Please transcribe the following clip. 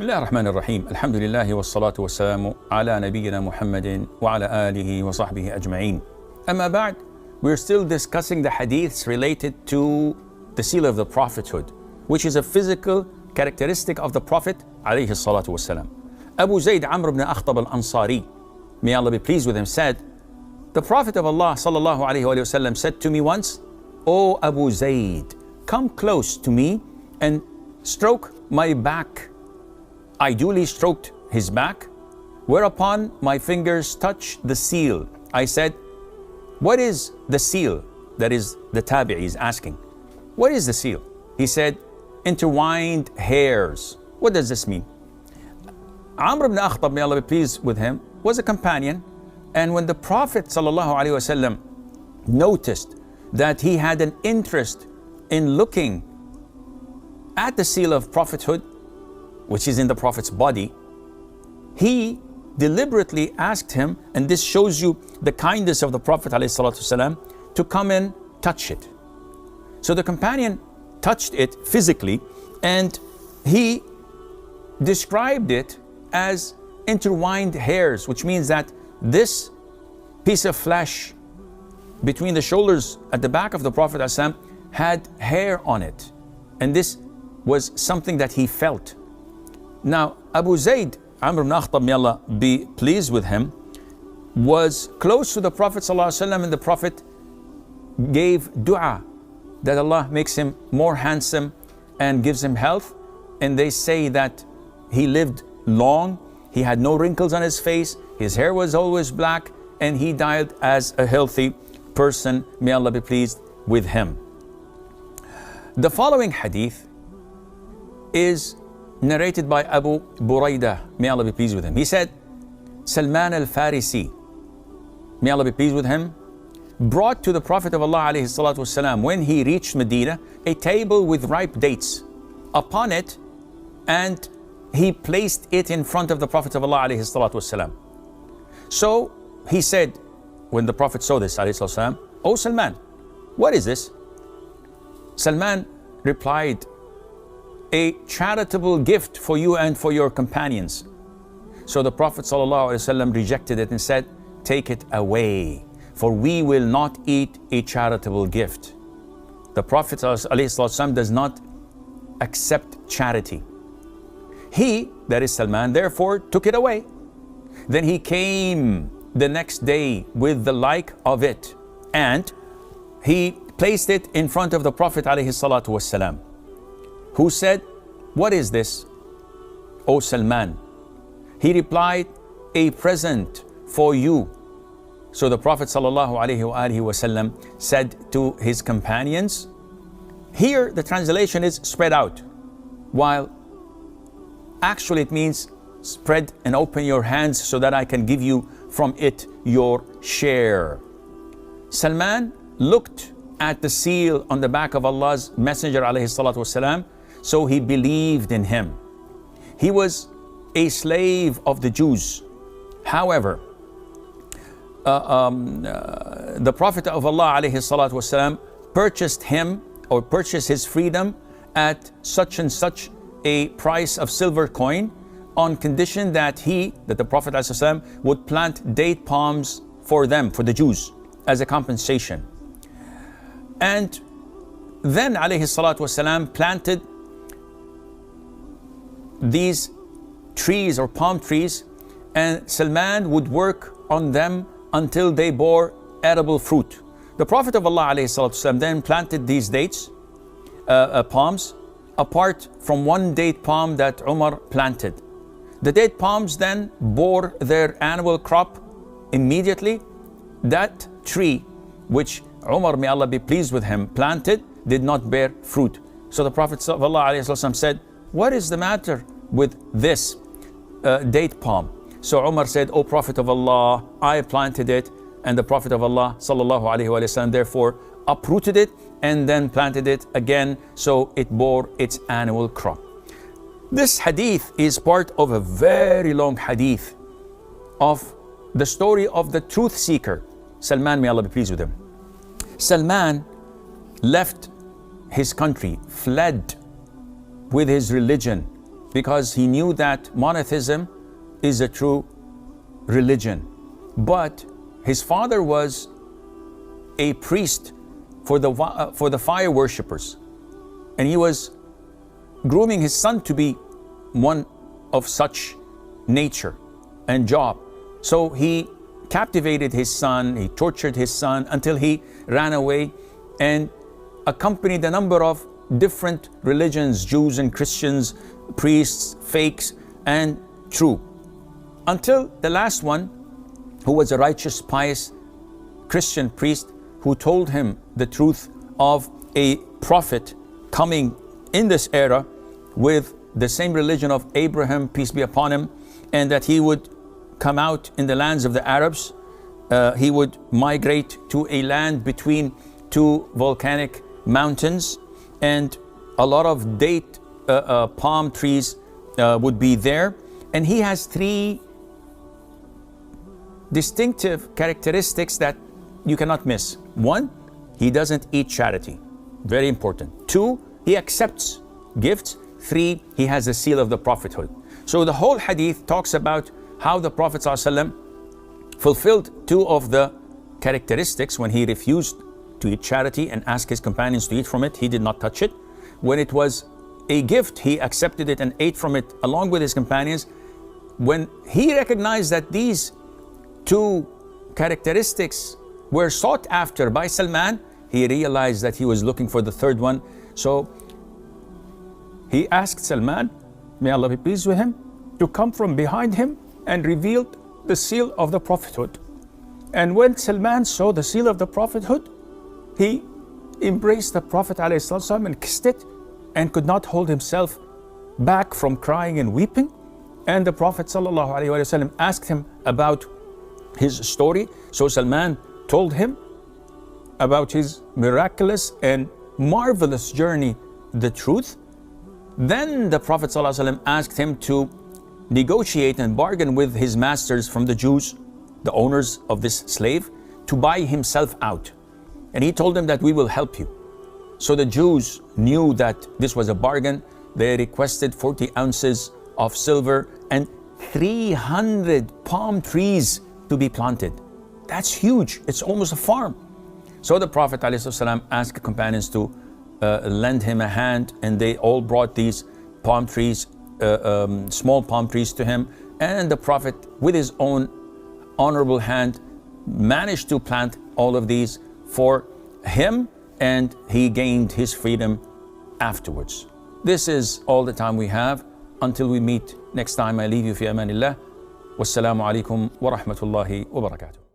الله الرحمن الرحيم. الحمد لله والصلاة والسلام على نبينا محمد وعلى آله وصحبه أجمعين. أما بعد, we're still discussing the hadiths related to the seal of the prophethood, which is a physical characteristic of the Prophet alayhi salatu wasalam. Abu Zayd Amr ibn Akhtab al-Ansari, may Allah be pleased with him, said, the Prophet of Allah sallallahu alayhi wa sallam said to me once, "O Abu Zayd, come close to me and stroke my back." I duly stroked his back, whereupon my fingers touched the seal. I said, "What is the seal?" That is, the tabi'i is asking, "What is the seal?" He said, "Intertwined hairs." What does this mean? Amr ibn Akhtab, may Allah be pleased with him, was a companion, and when the Prophet ﷺ noticed that he had an interest in looking at the seal of prophethood, which is in the Prophet's body, he deliberately asked him, and this shows you the kindness of the Prophet ﷺ, to come and touch it. So the companion touched it physically, and he described it as intertwined hairs, which means that this piece of flesh between the shoulders at the back of the Prophet ﷺ had hair on it, and this was something that he felt. Now, Abu Zayd Amr ibn Akhtab, may Allah be pleased with him, was close to the Prophet ﷺ, and the Prophet gave dua that Allah makes him more handsome and gives him health. And they say that he lived long, he had no wrinkles on his face, his hair was always black, and he died as a healthy person. May Allah be pleased with him. The following hadith is narrated by Abu Buraidah, may Allah be pleased with him. He said, Salman al-Farisi, may Allah be pleased with him, brought to the Prophet of Allah alayhi salatu wasalam, when he reached Medina, a table with ripe dates upon it, and he placed it in front of the Prophet of Allah alayhi salatu wasalam. So he said, when the Prophet saw this alayhi salatu wasalam, "O Salman, what is this?" Salman replied, "A charitable gift for you and for your companions." So the Prophet ﷺ rejected it and said, "Take it away, for we will not eat a charitable gift." The Prophet ﷺ does not accept charity. He, that is Salman, therefore took it away. Then he came the next day with the like of it, and he placed it in front of the Prophet ﷺ, who said, "What is this, O Salman?" He replied, "A present for you." So the Prophet ﷺ said to his companions, here the translation is spread out, while actually it means spread and open your hands so that I can give you from it your share. Salman looked at the seal on the back of Allah's Messenger ﷺ, so he believed in him. He was a slave of the Jews. However, the Prophet of Allah ﷺ purchased him, or purchased his freedom, at such and such a price of silver coin, on condition that the Prophet ﷺ would plant date palms for them, for the Jews, as a compensation. And then ﷺ planted these trees, or palm trees, and Salman would work on them until they bore edible fruit. The Prophet of Allah ﷺ then planted these dates, palms, apart from one date palm that Umar planted. The date palms then bore their annual crop immediately. That tree, which Umar, may Allah be pleased with him, planted, did not bear fruit. So the Prophet of Allah ﷺ said, "What is the matter with this date palm?" So Umar said, "O Prophet of Allah, I planted it," and the Prophet of Allah ﷺ therefore uprooted it and then planted it again, so it bore its annual crop. This hadith is part of a very long hadith of the story of the truth seeker, Salman, may Allah be pleased with him. Salman left his country, fled with his religion because he knew that monotheism is a true religion. But his father was a priest for the fire worshippers, and he was grooming his son to be one of such nature and job. So he captivated his son, he tortured his son until he ran away and accompanied a number of different religions, Jews and Christians, priests, fakes and true, until the last one, who was a righteous, pious Christian priest, who told him the truth of a prophet coming in this era with the same religion of Abraham, peace be upon him, and that he would come out in the lands of the Arabs. He would migrate to a land between two volcanic mountains, and a lot of date palm trees would be there. And he has three distinctive characteristics that you cannot miss. One, he doesn't eat charity. Very important. Two, he accepts gifts. Three, he has the seal of the prophethood. So the whole hadith talks about how the Prophet ﷺ fulfilled two of the characteristics. When he refused to eat charity and asked his companions to eat from it, he did not touch it. When it was a gift, he accepted it and ate from it along with his companions. When he recognized that these two characteristics were sought after by Salman, he realized that he was looking for the third one. So he asked Salman, may Allah be pleased with him, to come from behind him and revealed the seal of the prophethood. And when Salman saw the seal of the prophethood, he embraced the Prophet ﷺ and kissed it, and could not hold himself back from crying and weeping. And the Prophet ﷺ asked him about his story. So Salman told him about his miraculous and marvelous journey, the truth. Then the Prophet ﷺ asked him to negotiate and bargain with his masters from the Jews, the owners of this slave, to buy himself out. And he told them that we will help you. So the Jews knew that this was a bargain. They requested 40 ounces of silver and 300 palm trees to be planted. That's huge. It's almost a farm. So the Prophet ﷺ asked the companions to lend him a hand, and they all brought these palm trees, small palm trees to him. And the Prophet, with his own honorable hand, managed to plant all of these for him, and he gained his freedom afterwards. This is all the time we have. Until we meet next time, I leave you fi amanillah. Wassalamu alaikum wa rahmatullahi wa barakatuh.